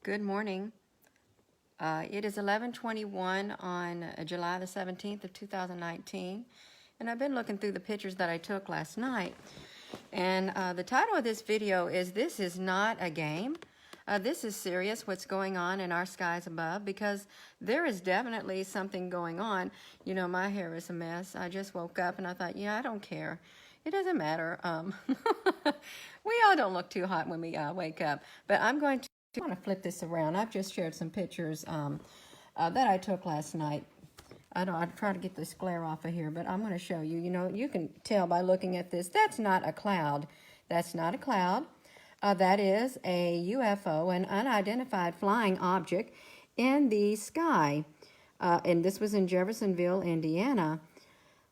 Good morning. It is 11:21 on July the 17th of 2019, and I've been looking through the pictures that I took last night. And the title of this video is "This is not a game." This is serious, what's going on in our skies above, because there is definitely something going on. You know, my hair is a mess. I just woke up and I thought, yeah, I don't care. It doesn't matter. We all don't look too hot when we wake up. But I want to flip this around. I've just shared some pictures that I took last night. I'll try to get this glare off of here, but I'm going to show you. You know, you can tell by looking at this, that's not a cloud. That's not a cloud. That is a UFO, an unidentified flying object in the sky. And this was in Jeffersonville, Indiana.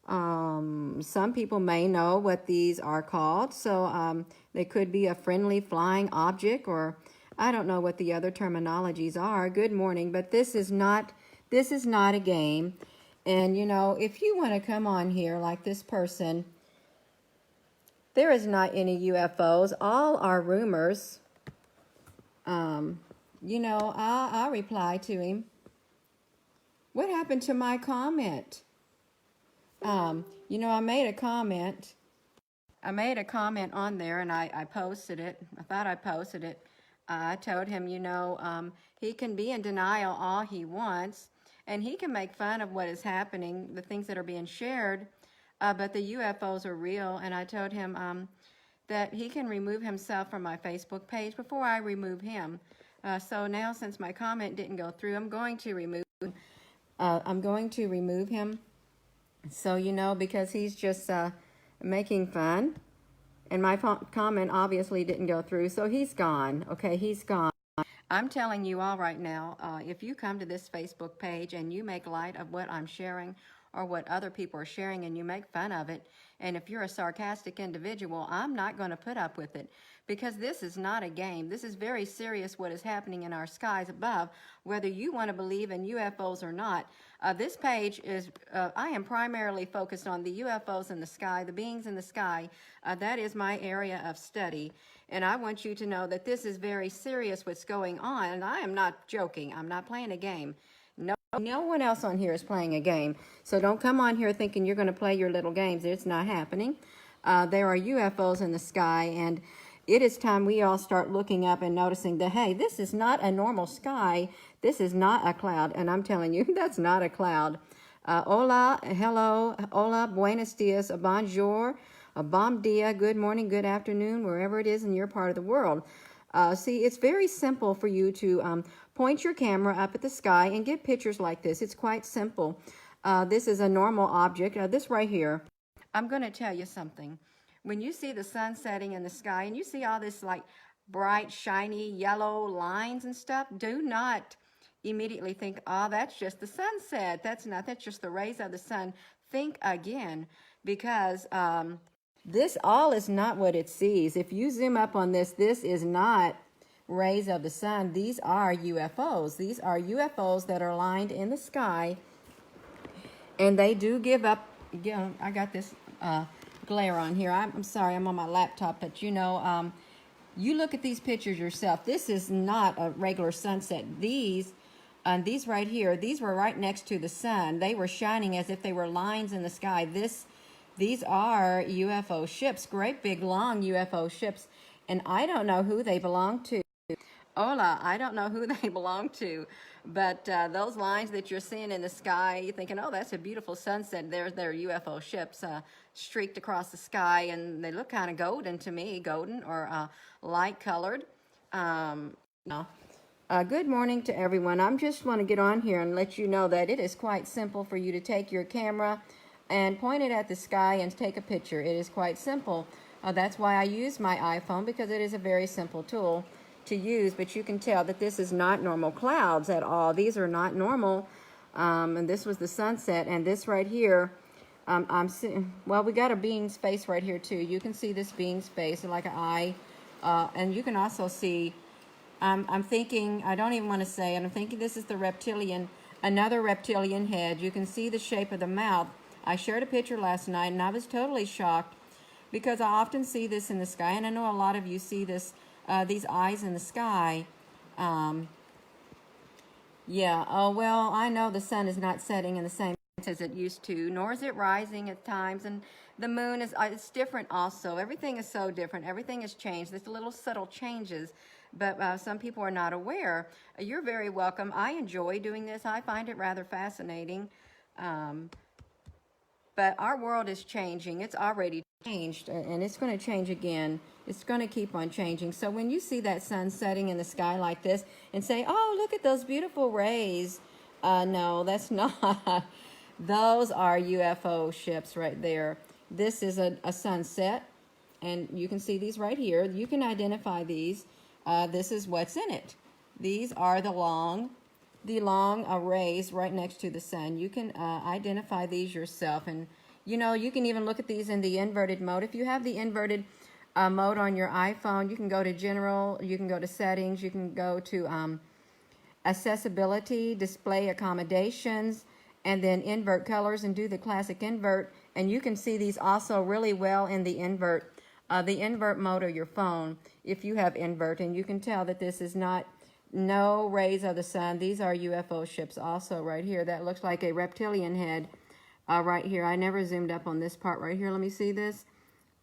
Some people may know what these are called. So they could be a friendly flying object, or I don't know what the other terminologies are. Good morning, but this is not a game. And you know, if you want to come on here like this person, there is not any UFOs. All are rumors. You know, I'll reply to him. What happened to my comment? You know, I made a comment on there, and I posted it. I thought I posted it. I told him, you know, he can be in denial all he wants, and he can make fun of what is happening, the things that are being shared, but the UFOs are real. And I told him that he can remove himself from my Facebook page before I remove him. So now, since my comment didn't go through, I'm going to remove him. So, you know, because he's just making fun. And my comment obviously didn't go through, so he's gone. Okay, he's gone. I'm telling you all right now, if you come to this Facebook page and you make light of what I'm sharing or what other people are sharing and you make fun of it, and if you're a sarcastic individual, I'm not going to put up with it, because this is not a game. This is very serious, what is happening in our skies above, whether you want to believe in UFOs or not. This page is, I am primarily focused on the UFOs in the sky, the beings in the sky. That is my area of study. And I want you to know that this is very serious, what's going on. And I am not joking. I'm not playing a game. No one else on here is playing a game. So don't come on here thinking you're going to play your little games. It's not happening. There are UFOs in the sky, and it is time we all start looking up and noticing that, hey, this is not a normal sky. This is not a cloud. And I'm telling you, that's not a cloud. Hola, hello, hola, buenos dias, bonjour, bom dia, good morning, good afternoon, wherever it is in your part of the world. See, it's very simple for you to point your camera up at the sky and get pictures like this. It's quite simple. This is a normal object. This right here. I'm going to tell you something. When you see the sun setting in the sky and you see all this like bright, shiny, yellow lines and stuff, do not immediately think, oh, that's just the sunset. That's just the rays of the sun. Think again, because this all is not what it sees. If you zoom up on this, this is not rays of the sun. These are UFOs. These are UFOs that are lined in the sky, and they do give up. Yeah, I got this glare on here. I'm sorry, I'm on my laptop, but you know, you look at these pictures yourself. This is not a regular sunset. These right here, these were right next to the sun. They were shining as if they were lines in the sky. These are UFO ships, great big long UFO ships, and I don't know who they belong to. Hola, I don't know who they belong to, but those lines that you're seeing in the sky, you're thinking, oh, that's a beautiful sunset. There's their UFO ships streaked across the sky, and they look kind of golden to me, golden or light colored. Good morning to everyone. I just want to get on here and let you know that it is quite simple for you to take your camera and point it at the sky and take a picture. It is quite simple. That's why I use my iPhone, because it is a very simple tool to use. But you can tell that this is not normal clouds at all. These are not normal. And this was the sunset. And this right here, I'm sitting, well, we got a being's face right here too. You can see this being's face like an eye. And you can also see, I'm thinking, I don't even want to say it, I'm thinking this is the reptilian, another reptilian head. You can see the shape of the mouth. I shared a picture last night, and I was totally shocked, because I often see this in the sky, and I know a lot of you see this, these eyes in the sky. Yeah, oh, well, I know the sun is not setting in the same as it used to, nor is it rising at times, and the moon is, it's different also. Everything is so different. Everything has changed. There's little subtle changes, but some people are not aware. You're very welcome. I enjoy doing this. I find it rather fascinating. Um, but our world is changing. It's already changed, and it's going to change again. It's going to keep on changing. So when you see that sun setting in the sky like this and say, oh, look at those beautiful rays. No, that's not. Those are UFO ships right there. This is a sunset, and you can see these right here. You can identify these. This is what's in it. These are the long rays right next to the sun. You can identify these yourself, and you know, you can even look at these in the inverted mode. If you have the inverted mode on your iPhone, you can go to general, you can go to settings, you can go to accessibility, display accommodations, and then invert colors and do the classic invert, and you can see these also really well in the invert mode of your phone if you have invert, and you can tell that this is not no rays of the sun. These are UFO ships also right here. That looks like a reptilian head right here. I never zoomed up on this part right here. Let me see this.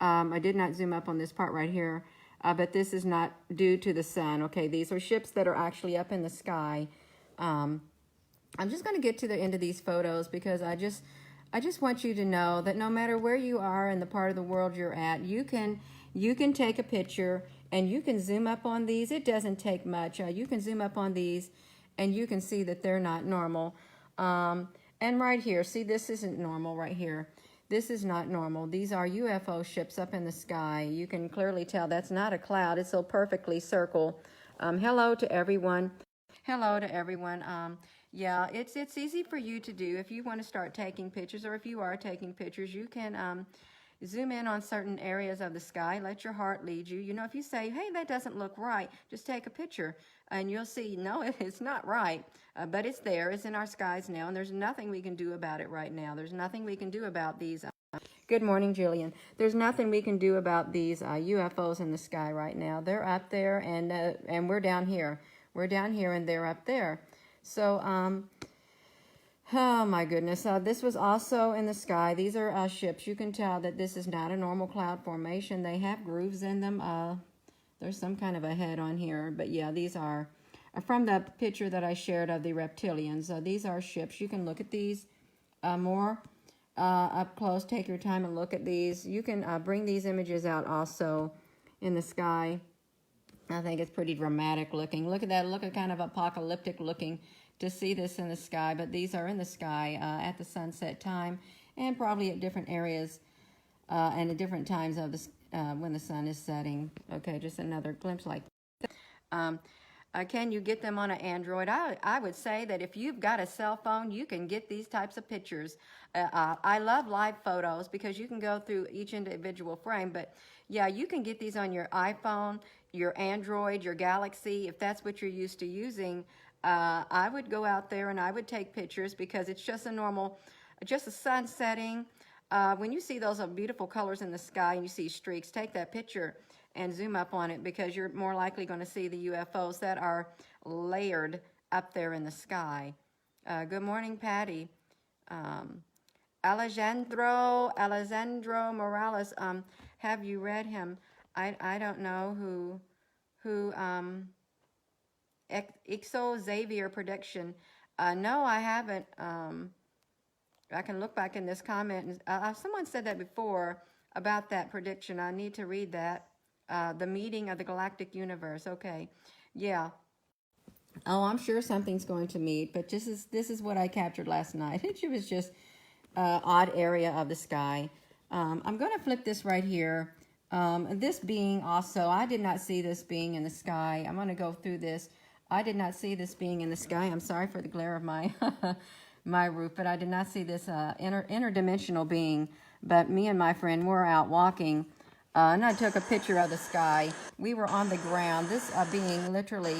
I did not zoom up on this part right here, but this is not due to the sun. Okay, these are ships that are actually up in the sky. I'm just going to get to the end of these photos because I just want you to know that no matter where you are in the part of the world you're at, you can take a picture and you can zoom up on these. It doesn't take much. You can zoom up on these and you can see that they're not normal. And right here, see, this isn't normal right here. This is not normal. These are UFO ships up in the sky. You can clearly tell that's not a cloud. It's so perfectly circle. Hello to everyone. Hello to everyone. Yeah, it's easy for you to do if you want to start taking pictures, or if you are taking pictures, you can zoom in on certain areas of the sky. Let your heart lead you. You know, if you say, hey, that doesn't look right, just take a picture, and you'll see, no, it's not right, but it's there. It's in our skies now, and there's nothing we can do about it right now. There's nothing we can do about these. Good morning, Jillian. There's nothing we can do about these UFOs in the sky right now. They're up there, and we're down here. We're down here, and they're up there. So, oh my goodness. This was also in the sky. These are ships. You can tell that this is not a normal cloud formation. They have grooves in them. There's some kind of a head on here. But yeah, these are from the picture that I shared of the reptilians. These are ships. You can look at these more up close. Take your time and look at these. You can bring these images out also in the sky. I think it's pretty dramatic looking. Look at that. Look at kind of apocalyptic looking to see this in the sky. But these are in the sky at the sunset time, and probably at different areas and at different times of the when the sun is setting. Okay, just another glimpse like that. Can you get them on an Android? I would say that if you've got a cell phone, you can get these types of pictures. I love live photos because you can go through each individual frame, but yeah, you can get these on your iPhone, your Android, your Galaxy, if that's what you're used to using. I would go out there and I would take pictures because it's just just a sun setting. When you see those beautiful colors in the sky and you see streaks, take that picture and zoom up on it because you're more likely going to see the UFOs that are layered up there in the sky. Good morning, Patty. Alejandro Morales. Have you read him? I don't know who Ixo Xavier prediction. No, I haven't. I can look back in this comment. And, someone said that before about that prediction. I need to read that. The meeting of the galactic universe. Okay. Yeah. Oh, I'm sure something's going to meet, but this is what I captured last night. It was just odd area of the sky. I'm going to flip this right here. This being also, I did not see this being in the sky. I'm going to go through this. I did not see this being in the sky. I'm sorry for the glare of my my roof, but I did not see this interdimensional being. But me and my friend were out walking, and I took a picture of the sky. We were on the ground. This being literally,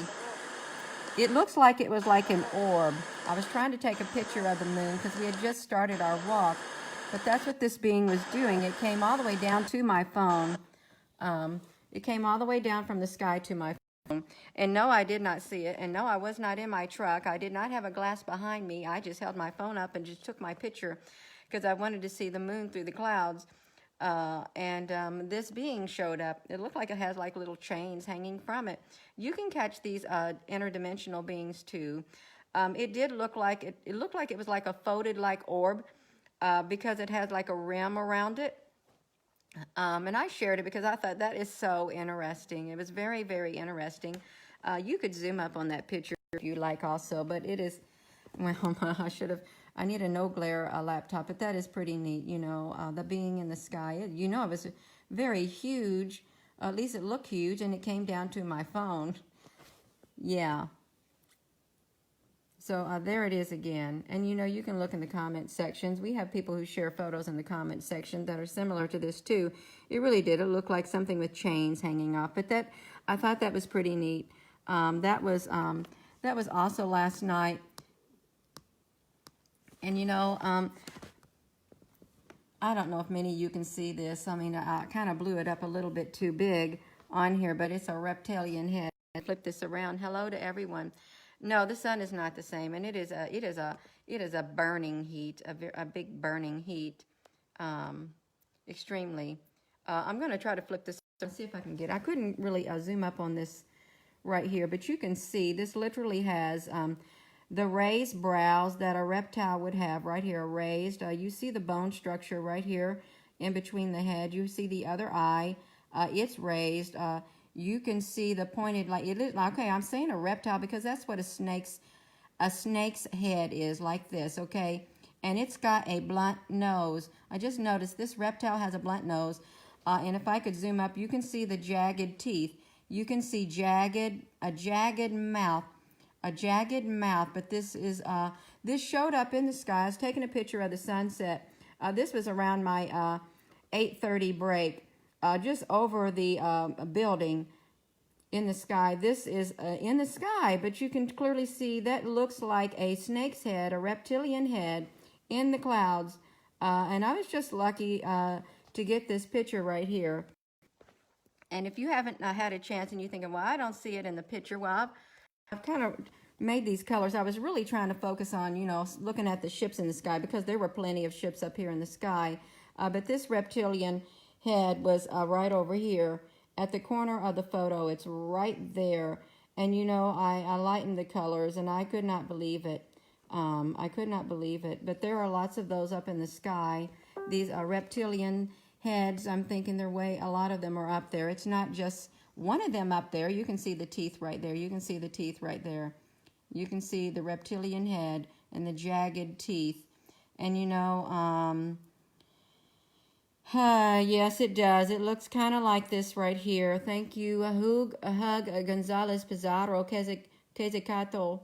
it looks like it was like an orb. I was trying to take a picture of the moon because we had just started our walk, but that's what this being was doing. It came all the way down to my phone. It came all the way down from the sky to my And no, I did not see it. And no, I was not in my truck. I did not have a glass behind me. I just held my phone up and just took my picture because I wanted to see the moon through the clouds. This being showed up. It looked like it has like little chains hanging from it. You can catch these interdimensional beings too. It did look like it looked like it was like a folded like orb because it has like a rim around it. And I shared it because I thought that is so interesting. It was very, very interesting. You could zoom up on that picture if you like also, but it is, well, I need a no glare laptop, but that is pretty neat, you know, the being in the sky. You know, it was very huge, at least it looked huge, and it came down to my phone. Yeah. So there it is again. And you know, you can look in the comment sections. We have people who share photos in the comment section that are similar to this too. It really did. It looked like something with chains hanging off. But that, I thought that was pretty neat. That was also last night. And you know, I don't know if many of you can see this. I mean, I kind of blew it up a little bit too big on here, but it's a reptilian head. I flip this around. Hello to everyone. No, the sun is not the same, and it is a burning heat, a big burning heat, extremely. I'm going to try to flip this and see if I can get. I couldn't really zoom up on this right here, but you can see this literally has the raised brows that a reptile would have right here, raised. You see the bone structure right here in between the head. You see the other eye. It's raised. You can see the pointed, like it is. Okay, I'm saying a reptile because that's what a snake's head is, like this. Okay, and it's got a blunt nose. I just noticed this reptile has a blunt nose, and if I could zoom up, you can see the jagged teeth. You can see a jagged mouth, But this is this showed up in the sky. I was taking a picture of the sunset. This was around my 8:30 break. Just over the building in the sky. This is in the sky, but you can clearly see that looks like a snake's head, a reptilian head in the clouds. And I was just lucky to get this picture right here. And if you haven't had a chance and you're thinking, well, I don't see it in the picture, well, I've kind of made these colors. I was really trying to focus on, you know, looking at the ships in the sky because there were plenty of ships up here in the sky. But this reptilian head was right over here at the corner of the photo. It's right there. And you know, I lightened the colors and I could not believe it. I could not believe it. But there are lots of those up in the sky. These are reptilian heads. I'm thinking a lot of them are up there. It's not just one of them up there. You can see the teeth right there. You can see the teeth right there. You can see the reptilian head and the jagged teeth. And you know, yes, it does. It looks kind of like this right here. Thank you, Hug Gonzalez Pizarro, Quetzalcoatl.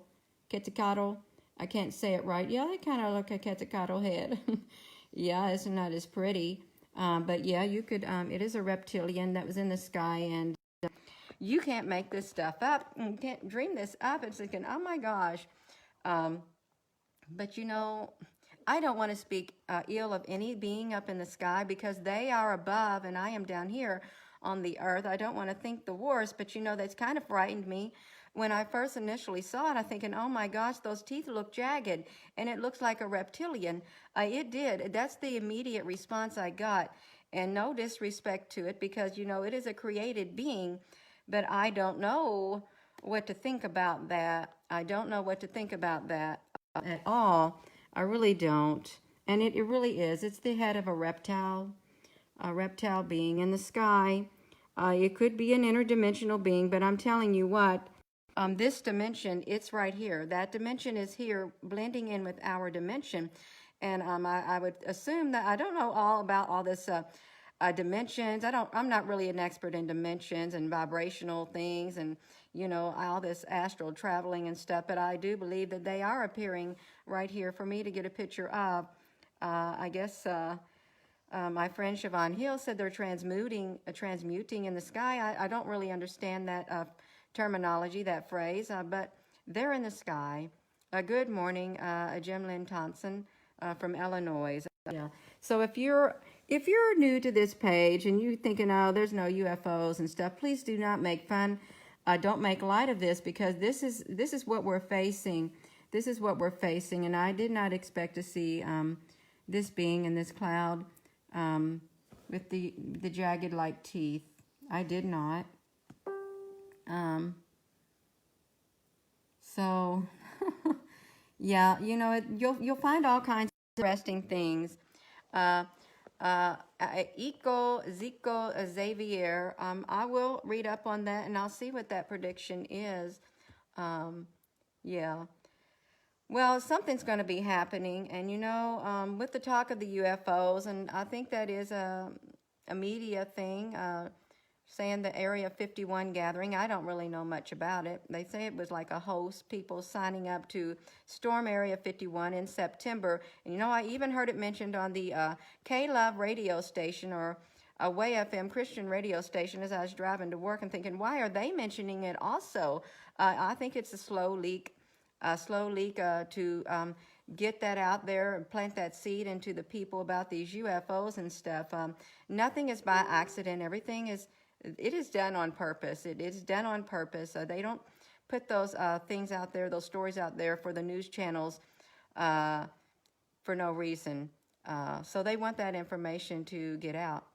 I can't say it right. Yeah, they kind of look like a Quetzalcoatl head. Yeah, it's not as pretty. But yeah, you could, it is a reptilian that was in the sky, and you can't make this stuff up. You can't dream this up. It's thinking, oh my gosh. But you know, I don't want to speak ill of any being up in the sky because they are above and I am down here on the earth. I don't want to think the worst, but you know, that's kind of frightened me. When I first initially saw it, I'm thinking, oh my gosh, those teeth look jagged and it looks like a reptilian. It did. That's the immediate response I got. And no disrespect to it because, you know, it is a created being, but I don't know what to think about that. I don't know what to think about that at all. I really don't. And it really is. It's the head of a reptile being in the sky. It could be an interdimensional being, but I'm telling you what, this dimension, it's right here. That dimension is here blending in with our dimension. And I would assume that I don't know all about all this dimensions. I'm not really an expert in dimensions and vibrational things and, you know, all this astral traveling and stuff, but I do believe that they are appearing right here for me to get a picture of. I guess my friend Siobhan Hill said they're transmuting in the sky. I don't really understand that terminology, that phrase, but they're in the sky. Good morning, Jim Lynn Thompson from Illinois. Yeah. So if you're new to this page and you're thinking, oh, there's no UFOs and stuff, please do not make fun don't make light of this, because this is what we're facing. This is what we're facing, and I did not expect to see this being in this cloud with the jagged like teeth. I did not. So yeah, you know, you'll find all kinds of interesting things. Eco Zico Xavier. I will read up on that, and I'll see what that prediction is. Yeah. Well, something's going to be happening, and you know, with the talk of the UFOs, and I think that is a media thing, saying the Area 51 gathering. I don't really know much about it. They say it was like a host, people signing up to storm Area 51 in September. And you know, I even heard it mentioned on the K-Love radio station, or a Way FM Christian radio station, as I was driving to work and thinking, why are they mentioning it also? I think it's a slow leak to get that out there and plant that seed into the people about these UFOs and stuff. Nothing is by accident. Everything is done on purpose. It is done on purpose. They don't put those things out there, those stories out there for the news channels for no reason. So they want that information to get out.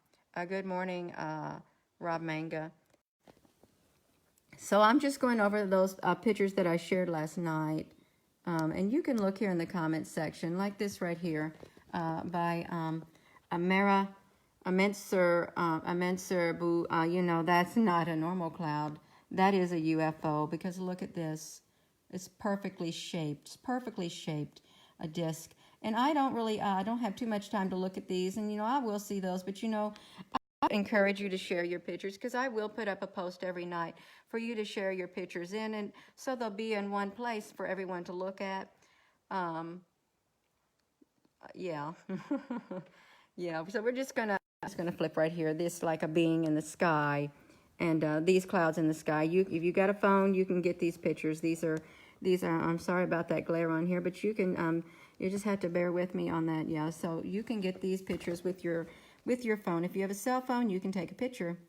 Good morning, Rob Manga. So I'm just going over those pictures that I shared last night. And you can look here in the comments section, like this right here, by Amara Amensur Bu. You know, that's not a normal cloud. That is a UFO, because look at this. It's perfectly shaped. It's perfectly shaped, a disc. And I don't really, I don't have too much time to look at these. And, you know, I will see those. But, you know, I encourage you to share your pictures, because I will put up a post every night for you to share your pictures in, and so they'll be in one place for everyone to look at. Yeah. Yeah, so we're just gonna flip right here, this like a being in the sky, and these clouds in the sky. If you got a phone, you can get these pictures. These are I'm sorry about that glare on here, but you can you just have to bear with me on that. Yeah, so you can get these pictures with your phone. If you have a cell phone, you can take a picture.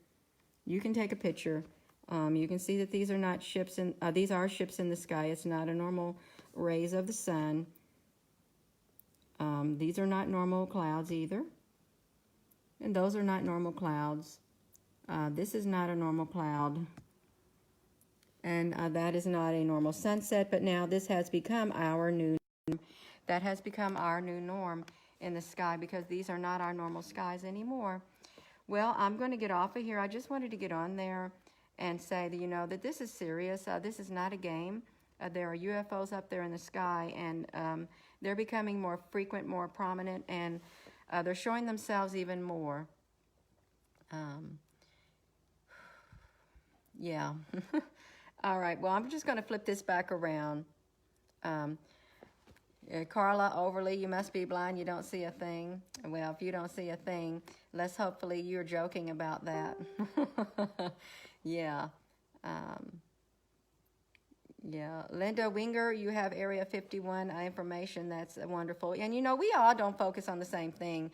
You can take a picture. You can see that these are not ships, and these are ships in the sky. It's not a normal rays of the sun. These are not normal clouds either. And those are not normal clouds. This is not a normal cloud. And that is not a normal sunset. But now this has become our new norm. That has become our new norm in the sky, because these are not our normal skies anymore. Well, I'm going to get off of here. I just wanted to get on there and say that, you know, that this is serious. This is not a game. There are UFOs up there in the sky, and they're becoming more frequent, more prominent, and they're showing themselves even more. Yeah. All right. Well, I'm just going to flip this back around. Carla Overly, you must be blind. You don't see a thing. Well, if you don't see a thing, hopefully you're joking about that. Yeah. Yeah. Linda Winger, you have Area 51 information. That's wonderful. And, you know, we all don't focus on the same thing,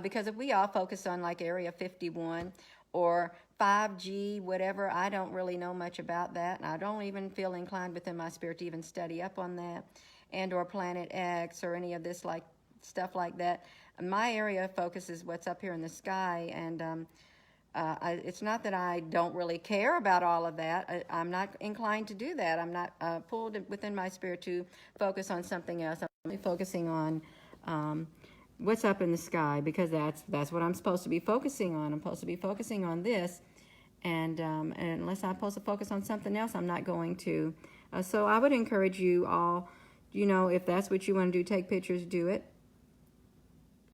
because if we all focus on like Area 51 or 5G, whatever, I don't really know much about that. And I don't even feel inclined within my spirit to even study up on that, and or Planet X or any of this like stuff like that. My area of focus is what's up here in the sky, and it's not that I don't really care about all of that. I'm not inclined to do that. I'm not pulled within my spirit to focus on something else. I'm only focusing on what's up in the sky, because that's what I'm supposed to be focusing on. I'm supposed to be focusing on this, and unless I'm supposed to focus on something else, I'm not going to. So I would encourage you all, you know, if that's what you want to do, take pictures, do it.